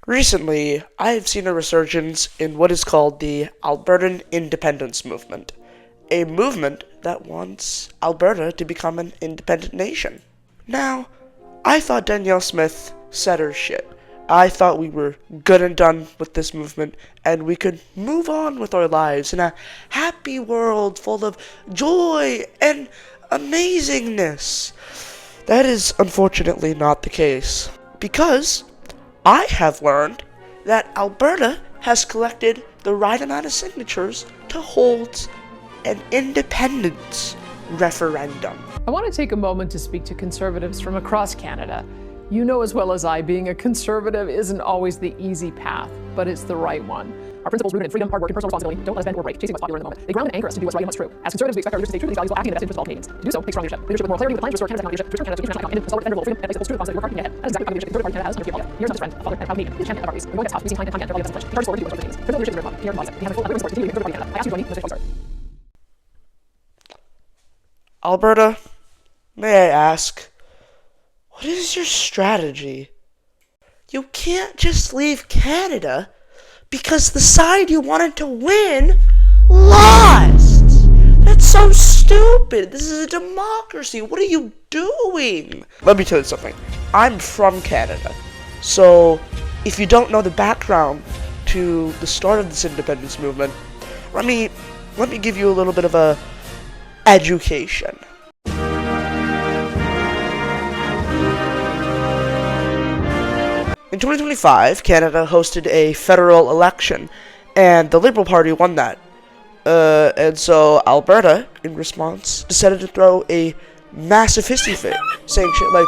Recently, I have seen a resurgence in what is called the Albertan independence movement, a movement that wants Alberta to become an independent nation. Now, I thought Danielle Smith said her shit. I thought we were good and done with this movement, and we could move on with our lives in a happy world full of joy and amazingness. That is unfortunately not the case, because I have learned that Alberta has collected the right amount of signatures to hold an independence referendum. I want to take a moment to speak to conservatives from across Canada. You know as well as I, being a conservative isn't always the easy path, but it's the right one. Our principles rooted in freedom, hard work, and personal responsibility don't let us bend or break, chasing what's popular in the moment. They ground and anchor us to do what's right and what's true. As conservatives, we expect our leaders to stay true to these values while acting in the best interest of all Canadians. To do so takes strong leadership. Leadership with moral clarity, with a plan to restore Canada's economic leadership, to return Canada's international economy, solid and rule of freedom, and place it true to the cause that we work hard to get ahead. That is exactly the leadership the Conservative Party Canada has under Pierre Paul. Here's my best friend, a father, and a proud Canadian. He's a champion of our peace. We're going to tough, we see time and time again for all the best in the party's forward to do what's right for Canadians. Critical leadership is very popular. Here in Boston. We have a full Albertan support to continue the Conservative Party Canada. I ask you to join me in this start. Alberta, may I ask, what is your strategy? You can't just leave Canada because the side you wanted to win lost. That's so stupid. This is a democracy. What are you doing? Let me tell you something. I'm from Canada. So, if you don't know the background to the start of this independence movement, let me give you a little bit of a education. In 2025, Canada hosted a federal election, and the Liberal Party won that. And so Alberta, in response, decided to throw a massive hissy fit, saying shit like,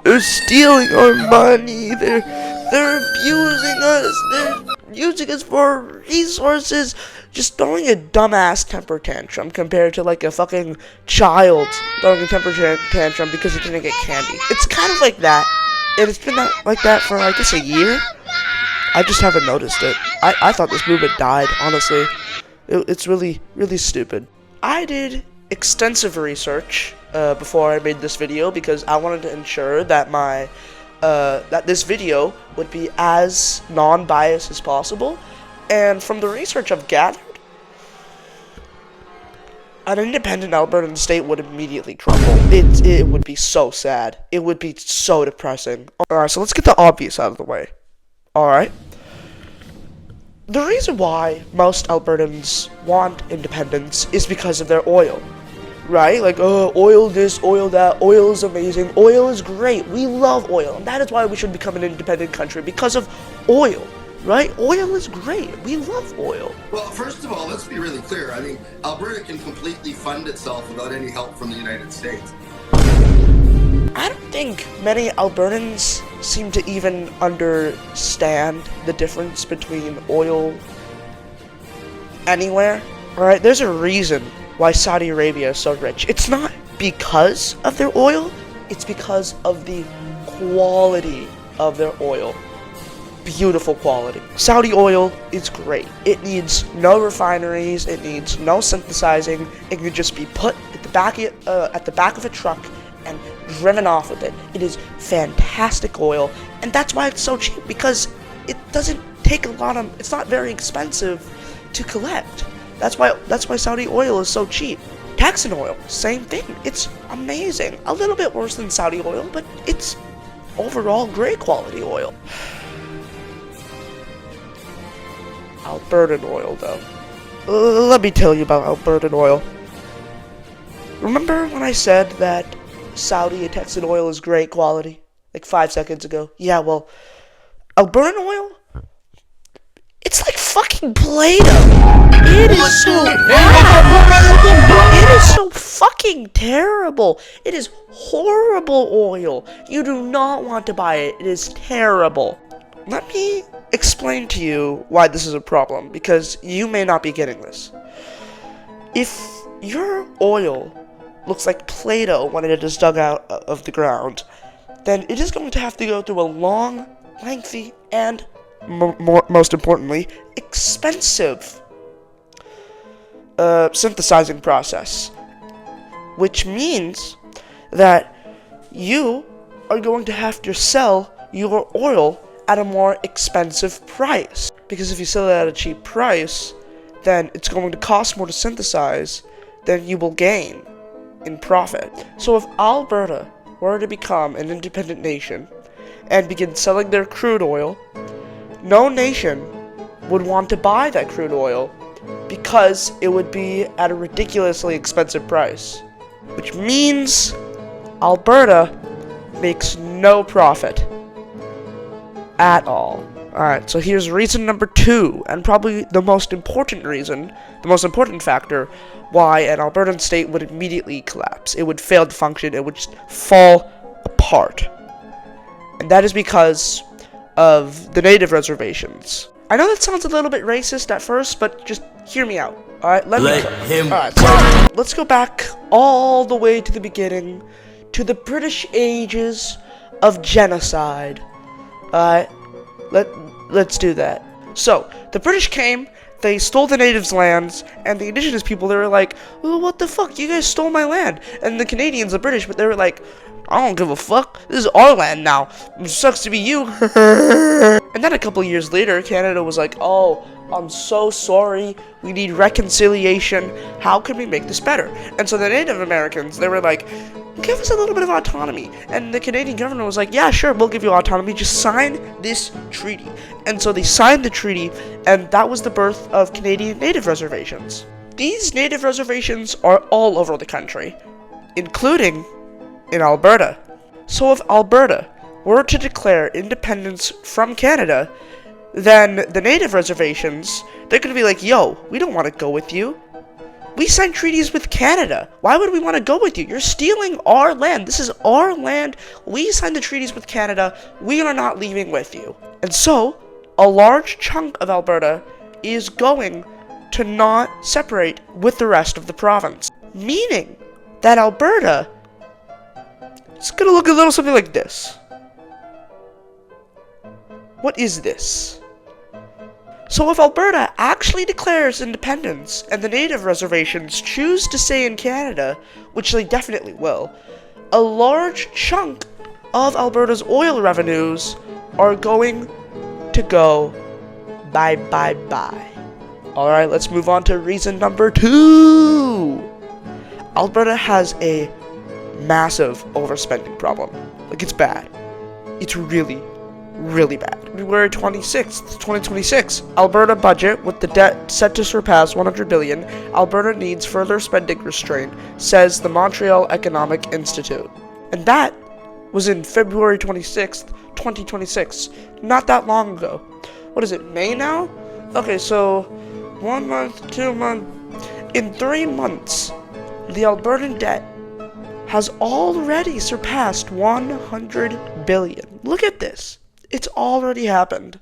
they're stealing our money, they're abusing us, they're using us for resources, just throwing a dumbass temper tantrum compared to like a fucking child throwing a temper tantrum because he didn't get candy. It's kind of like that. And it's been like that for, I guess, a year. I just haven't noticed it. I thought this movement died, honestly. It's really, really stupid. I did extensive research before I made this video because I wanted to ensure that that this video would be as non-biased as possible. And from the research I've gathered, an independent Albertan state would immediately crumble. It would be so sad. It would be so depressing. Alright, so let's get the obvious out of the way. Alright? The reason why most Albertans want independence is because of their oil. Right? Like, oil this, oil that, oil is amazing, oil is great, we love oil. And that is why we should become an independent country, because of oil. Right? Oil is great. We love oil. Well, first of all, let's be really clear. I mean, Alberta can completely fund itself without any help from the United States. I don't think many Albertans seem to even understand the difference between oil anywhere. Alright, there's a reason why Saudi Arabia is so rich. It's not because of their oil, it's because of the quality of their oil. Beautiful quality. Saudi oil is great. It needs no refineries. It needs no synthesizing. It can just be put at the back of a truck and driven off with it. It is fantastic oil, and that's why it's so cheap, because it doesn't take a lot of. It's not very expensive to collect. That's why Saudi oil is so cheap. Texan oil, same thing. It's amazing. A little bit worse than Saudi oil, but it's overall great quality oil. Albertan oil, though. Let me tell you about Albertan oil. Remember when I said that Saudi and Texan oil is great quality? Like 5 seconds ago? Yeah, well, Albertan oil? It's like fucking Play-Doh. It is so bad. It is so fucking terrible. It is horrible oil. You do not want to buy it. It is terrible. Let me explain to you why this is a problem, because you may not be getting this. If your oil looks like Play-Doh when it is dug out of the ground, then it is going to have to go through a long, lengthy, and most importantly, expensive synthesizing process, which means that you are going to have to sell your oil at a more expensive price. Because if you sell it at a cheap price, then it's going to cost more to synthesize than you will gain in profit. So if Alberta were to become an independent nation and begin selling their crude oil, no nation would want to buy that crude oil because it would be at a ridiculously expensive price. Which means Alberta makes no profit at all. Alright, so here's reason number 2, and probably the most important reason, the most important factor why an Albertan state would immediately collapse. It would fail to function, it would just fall apart. And that is because of the native reservations. I know that sounds a little bit racist at first, but just hear me out. Alright, Alright, so let's go back all the way to the beginning, to the British ages of genocide. Alright, let's do that. So, the British came, they stole the natives' lands, and the indigenous people, they were like, oh, what the fuck, you guys stole my land. And the Canadians, the British, but they were like, I don't give a fuck, this is our land now, it sucks to be you. And then a couple years later, Canada was like, oh, I'm so sorry, we need reconciliation, how can we make this better? And so the Native Americans, they were like, give us a little bit of autonomy. And the Canadian government was like, yeah, sure, we'll give you autonomy, just sign this treaty. And so they signed the treaty, and that was the birth of Canadian Native reservations. These Native reservations are all over the country, including in Alberta. So if Alberta were to declare independence from Canada, then the Native reservations, they're going to be like, yo, we don't want to go with you. We signed treaties with Canada. Why would we want to go with you? You're stealing our land. This is our land. We signed the treaties with Canada. We are not leaving with you. And so, a large chunk of Alberta is going to not separate with the rest of the province. Meaning that Alberta is going to look a little something like this. What is this? So if Alberta actually declares independence and the native reservations choose to stay in Canada, which they definitely will, a large chunk of Alberta's oil revenues are going to go bye. Alright, let's move on to reason number 2. Alberta has a massive overspending problem. Like, it's bad. It's really bad. February 26th, 2026, Alberta budget with the debt set to surpass $100 billion. Alberta needs further spending restraint, says the Montreal Economic Institute. And that was in February 26th, 2026. Not that long ago. What is it, May now? Okay, so 1 month, 2 months. In 3 months, the Albertan debt has already surpassed $100 billion. Look at this. It's already happened.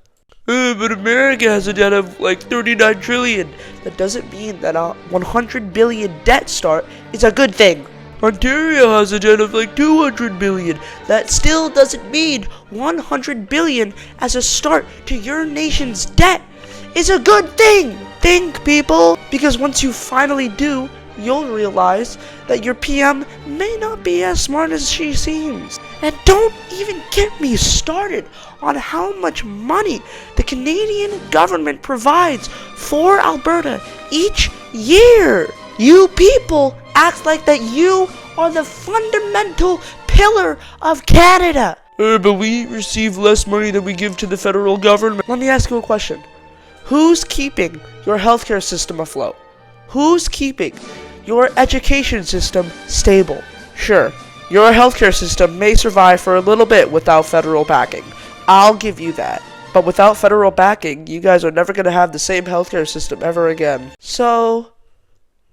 But America has a debt of like 39 trillion. That doesn't mean that a 100 billion debt start is a good thing. Ontario has a debt of like 200 billion. That still doesn't mean 100 billion as a start to your nation's debt is a good thing. Think, people. Because once you finally do, you'll realize that your PM may not be as smart as she seems. And don't even get me started on how much money the Canadian government provides for Alberta each year. You people act like that you are the fundamental pillar of Canada. But we receive less money than we give to the federal government. Let me ask you a question. Who's keeping your healthcare system afloat? Who's keeping your education system stable? Sure, your healthcare system may survive for a little bit without federal backing. I'll give you that. But without federal backing, you guys are never going to have the same healthcare system ever again. So,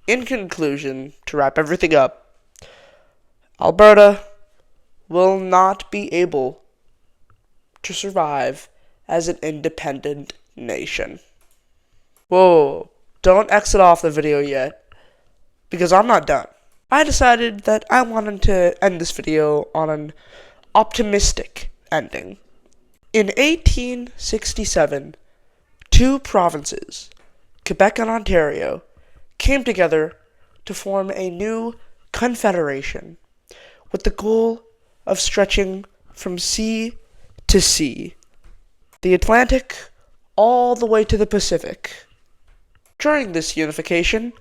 in conclusion, to wrap everything up, Alberta will not be able to survive as an independent nation. Whoa, don't exit off the video yet, because I'm not done. I decided that I wanted to end this video on an optimistic ending. In 1867, 2 provinces, Quebec and Ontario, came together to form a new confederation with the goal of stretching from sea to sea. the Atlantic, all the way to the Pacific. During this unification,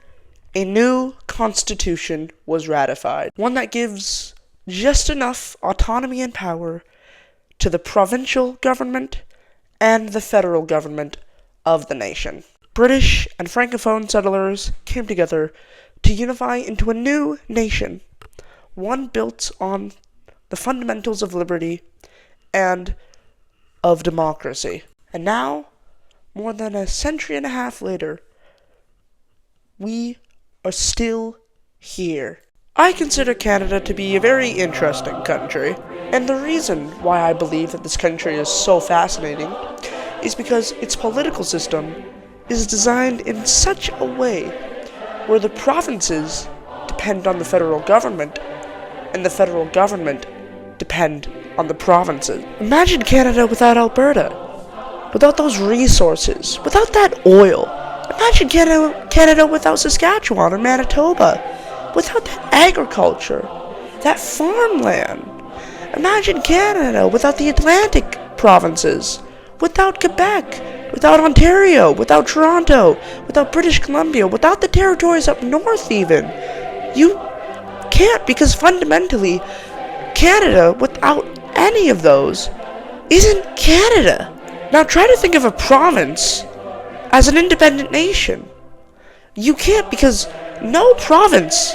a new constitution was ratified, one that gives just enough autonomy and power to the provincial government and the federal government of the nation. British and Francophone settlers came together to unify into a new nation, one built on the fundamentals of liberty and of democracy. And now, more than a century and a half later, we are still here. I consider Canada to be a very interesting country, and the reason why I believe that this country is so fascinating is because its political system is designed in such a way where the provinces depend on the federal government and the federal government depend on the provinces. Imagine Canada without Alberta, without those resources, without that oil. Imagine Canada without Saskatchewan or Manitoba, without that agriculture, that farmland. Imagine Canada without the Atlantic provinces, without Quebec, without Ontario, without Toronto, without British Columbia, without the territories up north even. You can't, because fundamentally, Canada without any of those isn't Canada. Now try to think of a province as an independent nation. You can't, because no province,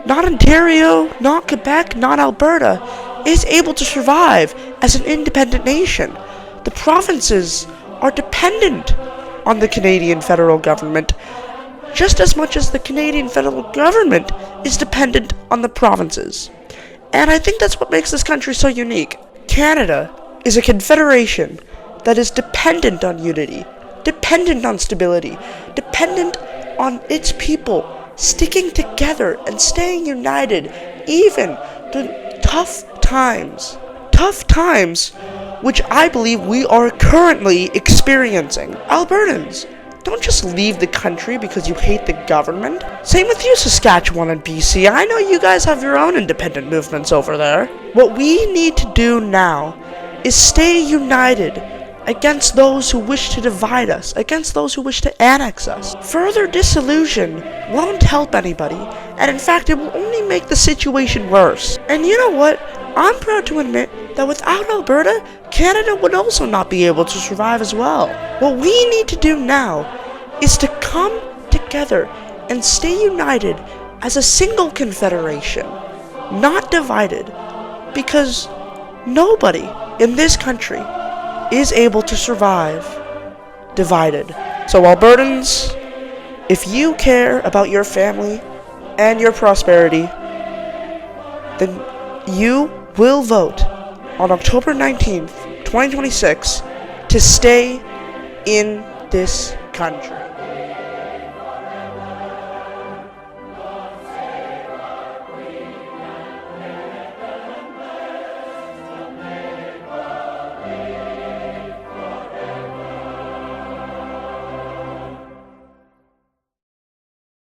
not Ontario, not Quebec, not Alberta, is able to survive as an independent nation. The provinces are dependent on the Canadian federal government just as much as the Canadian federal government is dependent on the provinces. And I think that's what makes this country so unique. Canada is a confederation that is dependent on unity, dependent on stability, dependent on its people sticking together and staying united even through tough times. Tough times which I believe we are currently experiencing. Albertans, don't just leave the country because you hate the government. Same with you, Saskatchewan and BC. I know you guys have your own independent movements over there. What we need to do now is stay united against those who wish to divide us, against those who wish to annex us. Further disillusion won't help anybody, and in fact, it will only make the situation worse. And you know what? I'm proud to admit that without Alberta, Canada would also not be able to survive as well. What we need to do now is to come together and stay united as a single confederation, not divided, because nobody in this country is able to survive divided. So Albertans, if you care about your family and your prosperity, then you will vote on October 19th, 2026 to stay in this country.